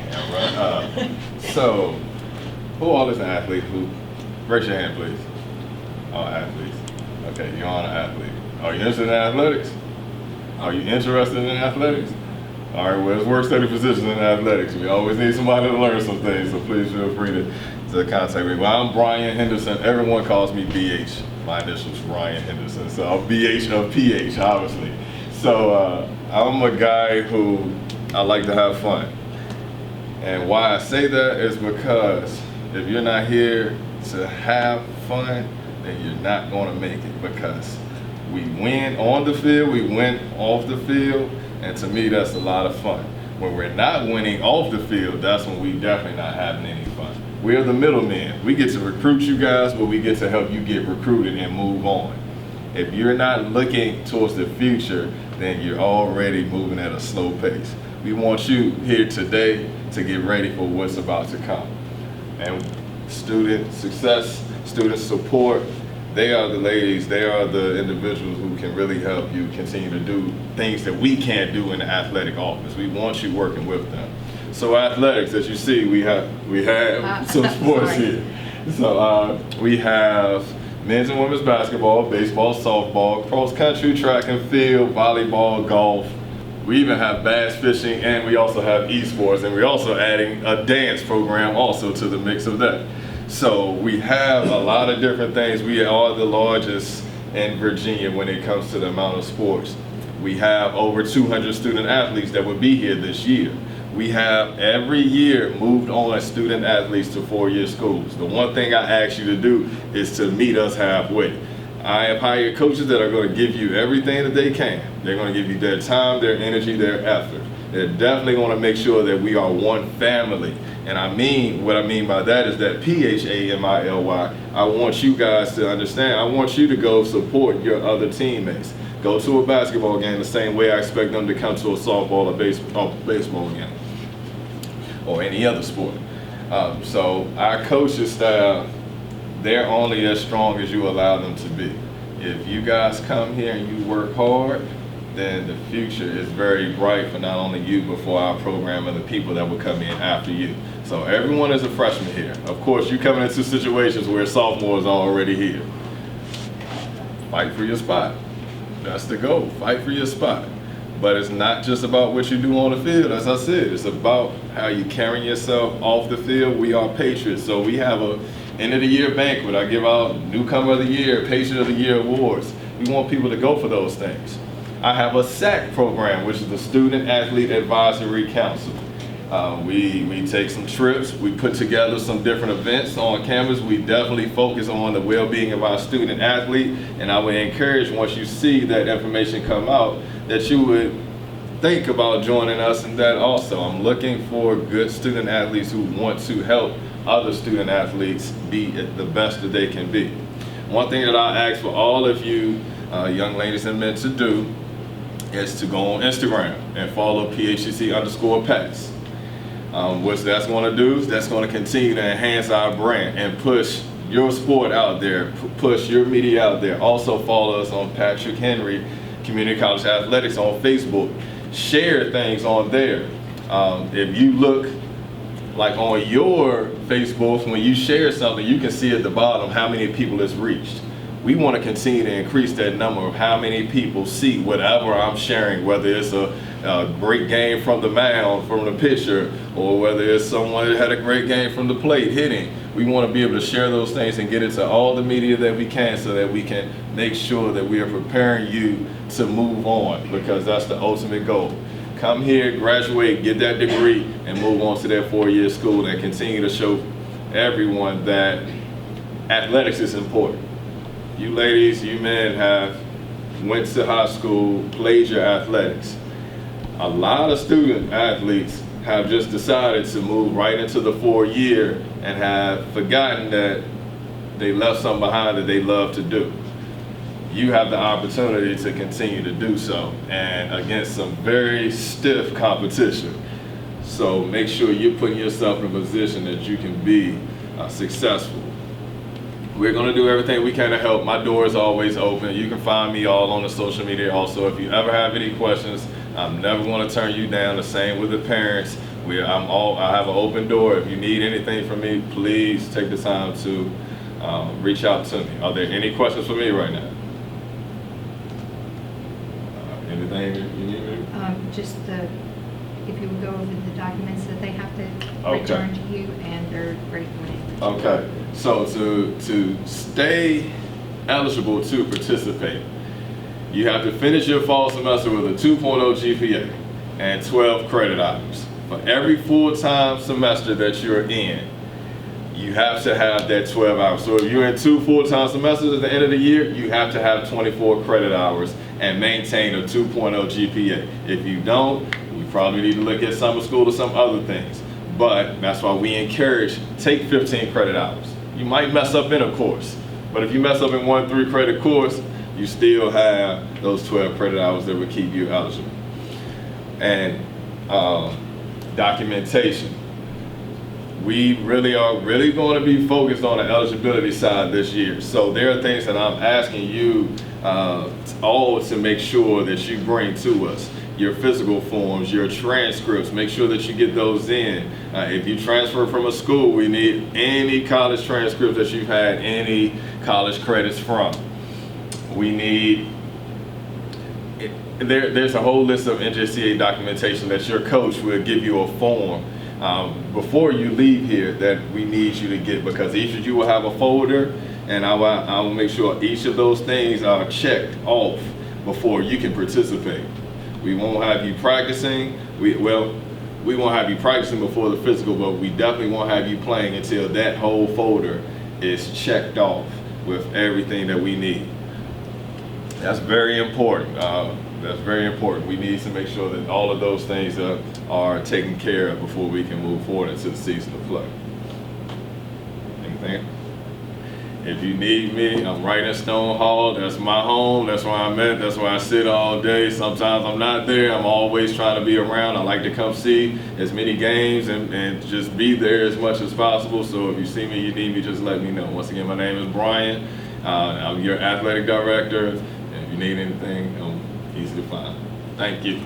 Yeah, right. So, who all is an athlete? Who? Raise your hand, please. All athletes. Okay, you're on an athlete. Are you interested in athletics? Are you interested in athletics? All right, well, there's work study positions in athletics. We always need somebody to learn some things, so please feel free to contact me. Well, I'm Brian Henderson. Everyone calls me BH. My initials, Brian Henderson. So I'm BH of PH, obviously. So I'm a guy who I like to have fun. And why I say that is because if you're not here to have fun, then you're not going to make it, because we win on the field, we win off the field, and to me that's a lot of fun. When we're not winning off the field, that's when we definitely not having any fun. We're the middlemen. We get to recruit you guys, but we get to help you get recruited and move on. If you're not looking towards the future, then you're already moving at a slow pace. We want you here today to get ready for what's about to come. And student success, student support, they are the ladies, they are the individuals who can really help you continue to do things that we can't do in the athletic office. We want you working with them. So athletics, as you see, we have some sports here. So we have men's and women's basketball, baseball, softball, cross country, track and field, volleyball, golf. We even have bass fishing, and we also have esports, and we're also adding a dance program also to the mix of that. So we have a lot of different things. We are the largest in Virginia when it comes to the amount of sports. We have over 200 student athletes that will be here this year. We have every year moved on student athletes to 4-year schools. The one thing I ask you to do is to meet us halfway. I have hired coaches that are going to give you everything that they can. They're going to give you their time, their energy, their effort. They're definitely going to make sure that we are one family. And what I mean by that is that PHAMILY, I want you guys to understand, I want you to go support your other teammates. Go to a basketball game the same way I expect them to come to a softball or baseball game, or any other sport. So our coaching staff, they're only as strong as you allow them to be. If you guys come here and you work hard, then the future is very bright for not only you, but for our program and the people that will come in after you. So everyone is a freshman here. Of course, you're coming into situations where sophomores are already here. Fight for your spot. That's the goal, fight for your spot. But it's not just about what you do on the field, as I said, it's about how you carrying yourself off the field. We are Patriots, so we have a end of the year banquet. I give out Newcomer of the Year, Patriot of the Year awards. We want people to go for those things. I have a SAC program, which is the Student Athlete Advisory Council. We take some trips, we put together some different events on campus. We definitely focus on the well-being of our student athlete, and I would encourage, once you see that information come out, that you would think about joining us in that also. I'm looking for good student athletes who want to help other student athletes be at the best that they can be. One thing that I ask for all of you young ladies and men to do is to go on Instagram and follow PHCC_Pats. What that's going to do is that's going to continue to enhance our brand and push your sport out there, push your media out there. Also follow us on Patrick Henry Community College Athletics on Facebook. Share things on there. If you look like on your Facebook, when you share something, you can see at the bottom how many people it's reached. We want to continue to increase that number of how many people see whatever I'm sharing, whether it's a great game from the mound, from the pitcher, or whether it's someone that had a great game from the plate hitting. We want to be able to share those things and get into all the media that we can, so that we can make sure that we are preparing you to move on, because that's the ultimate goal. Come here, graduate, get that degree, and move on to that 4-year school, and continue to show everyone that athletics is important. You ladies, you men have went to high school, played your athletics. A lot of student athletes have just decided to move right into the 4-year and have forgotten that they left something behind that they love to do. You have the opportunity to continue to do so, and against some very stiff competition. So make sure you're putting yourself in a position that you can be successful. We're going to do everything we can to help. My door is always open. You can find me all on the social media also. If you ever have any questions, I'm never going to turn you down. The same with the parents I have an open door. If you need anything from me, please take the time to reach out to me. Are there any questions for me right now? Anything you need me? If you would go over the documents that they have to Okay. return to you, and their grade point. Okay, so to stay eligible to participate, you have to finish your fall semester with a 2.0 GPA and 12 credit hours. For every full-time semester that you're in, you have to have that 12 hours. So if you're in 2 full-time semesters at the end of the year, you have to have 24 credit hours and maintain a 2.0 GPA. If you don't, you probably need to look at summer school or some other things. But that's why we encourage, take 15 credit hours. You might mess up in a course, but if you mess up in 1 3 credit course, you still have those 12 credit hours that will keep you eligible. And documentation. We really are going to be focused on the eligibility side this year. So there are things that I'm asking you all to make sure that you bring to us. Your physical forms, your transcripts, make sure that you get those in. If you transfer from a school, we need any college transcripts that you've had any college credits from. We need, there's a whole list of NJCA documentation that your coach will give you a form before you leave here that we need you to get, because each of you will have a folder, and I will make sure each of those things are checked off before you can participate. We won't have you practicing. We won't have you practicing before the physical, but we definitely won't have you playing until that whole folder is checked off with everything that we need. That's very important. That's very important. We need to make sure that all of those things are taken care of before we can move forward into the season of play. Anything? If you need me, I'm right in Stone Hall. That's my home. That's where I'm at. That's where I sit all day. Sometimes I'm not there. I'm always trying to be around. I like to come see as many games and just be there as much as possible. So if you see me, you need me, just let me know. Once again, my name is Brian. I'm your athletic director. And if you need anything, I'm easy to find. Thank you.